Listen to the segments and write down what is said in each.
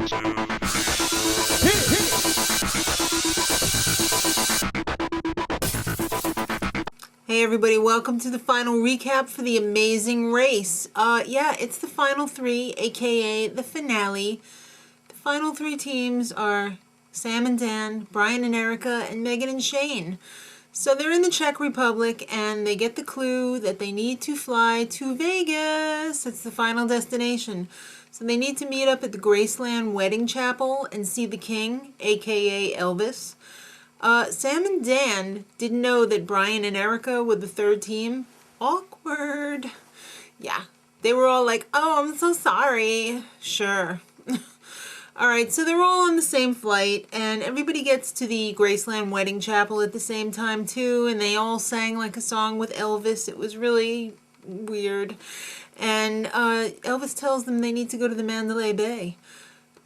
Hey everybody, welcome to the final recap for the amazing race. Yeah, it's the final three, aka the finale. The final three teams are Sam and Dan, Brian and Ericka, and Meghan and Cheyne. So they're in the Czech Republic and they get the clue that they need to fly to Vegas. It's the final destination. So they need to meet up at the Graceland wedding chapel and see the king, aka Elvis. Sam and Dan didn't know that Brian and Ericka were the third team. Awkward. Yeah, they were all like, oh, I'm so sorry. Sure. Alright, so they're all on the same flight, and everybody gets to the Graceland wedding chapel at the same time too, and they all sang like a song with Elvis. It was really weird. And Elvis tells them they need to go to the Mandalay Bay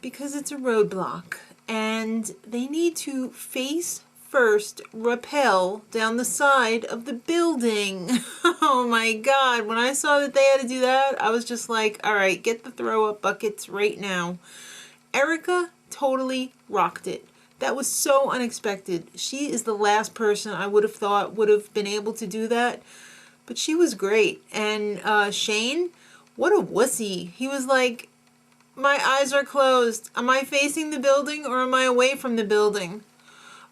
because it's a roadblock. And they need to face first rappel down the side of the building. Oh my god, when I saw that they had to do that, I was just like, alright, get the throw up buckets right now. Ericka totally rocked it. That was so unexpected. She is the last person I would have thought would have been able to do that, but she was great. And Cheyne, what a wussy. He was like, my eyes are closed. Am I facing the building or am I away from the building?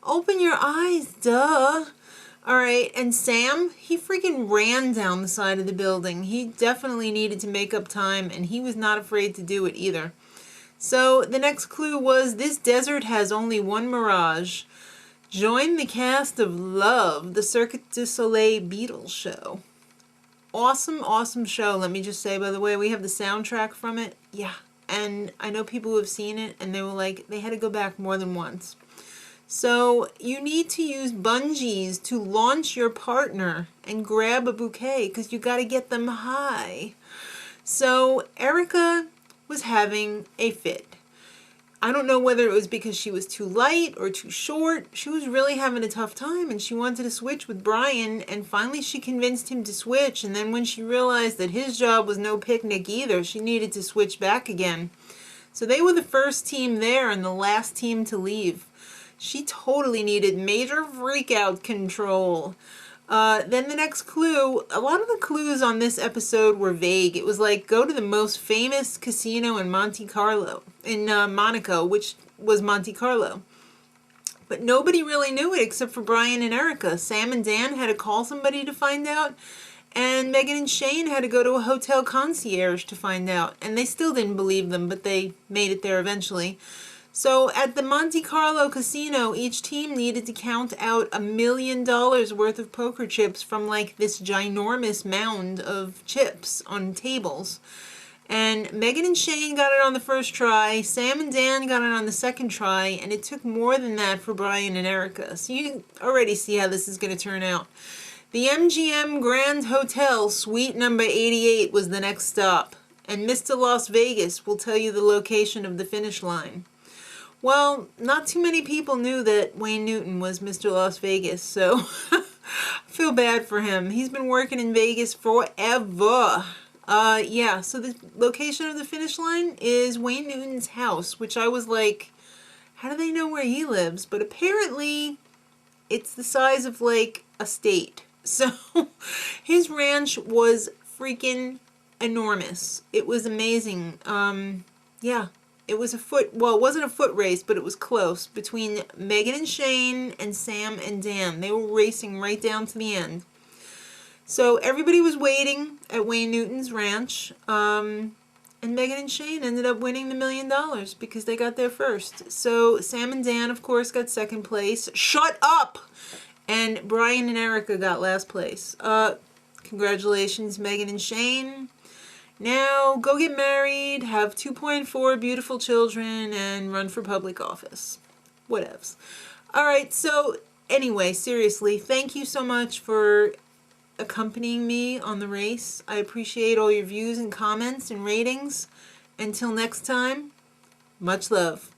Open your eyes, duh. Alright, and Sam, he freaking ran down the side of the building. He definitely needed to make up time, and he was not afraid to do it either. So the next clue was, this desert has only one Mirage. Join the cast of Love, the Cirque du Soleil Beatles show. Awesome, awesome show, let me just say, by the way. We have the soundtrack from it. Yeah. And I know people who have seen it and they were like, they had to go back more than once. So you need to use bungees to launch your partner and grab a bouquet because you got to get them high. So Ericka was having a fit. I don't know whether it was because she was too light or too short. She was really having a tough time and she wanted to switch with Brian, and finally she convinced him to switch, and then when she realized that his job was no picnic either, she needed to switch back again. So they were the first team there and the last team to leave. She totally needed major freakout control. Then the next clue, a lot of the clues on this episode were vague. It was like, go to the most famous casino in Monte Carlo, in Monaco, which was Monte Carlo. But nobody really knew it except for Brian and Ericka. Sam and Dan had to call somebody to find out, and Meghan and Cheyne had to go to a hotel concierge to find out. And they still didn't believe them, but they made it there eventually. So at the Monte Carlo casino, each team needed to count out $1 million worth of poker chips from like this ginormous mound of chips on tables. And Meghan and Cheyne got it on the first try, Sam and Dan got it on the second try, and it took more than that for Brian and Ericka. So you already see how this is going to turn out. The MGM Grand Hotel, suite number 88, was the next stop. And Mr. Las Vegas will tell you the location of the finish line. Well, not too many people knew that Wayne Newton was Mr. Las Vegas, so I feel bad for him. He's been working in Vegas forever. Yeah, so the location of the finish line is Wayne Newton's house, which I was like, how do they know where he lives? But apparently it's the size of like a state. So his ranch was freaking enormous. It was amazing. Yeah. It was it wasn't a foot race, but it was close between Meghan and Cheyne and Sam and Dan. They were racing right down to the end. So everybody was waiting at Wayne Newton's ranch, and Meghan and Cheyne ended up winning the $1 million because they got there first. So Sam and Dan, of course, got second place. Shut up! And Brian and Ericka got last place. Congratulations, Meghan and Cheyne. Now, go get married, have 2.4 beautiful children, and run for public office. Whatevs. Alright, so anyway, seriously, thank you so much for accompanying me on the race. I appreciate all your views and comments and ratings. Until next time, much love.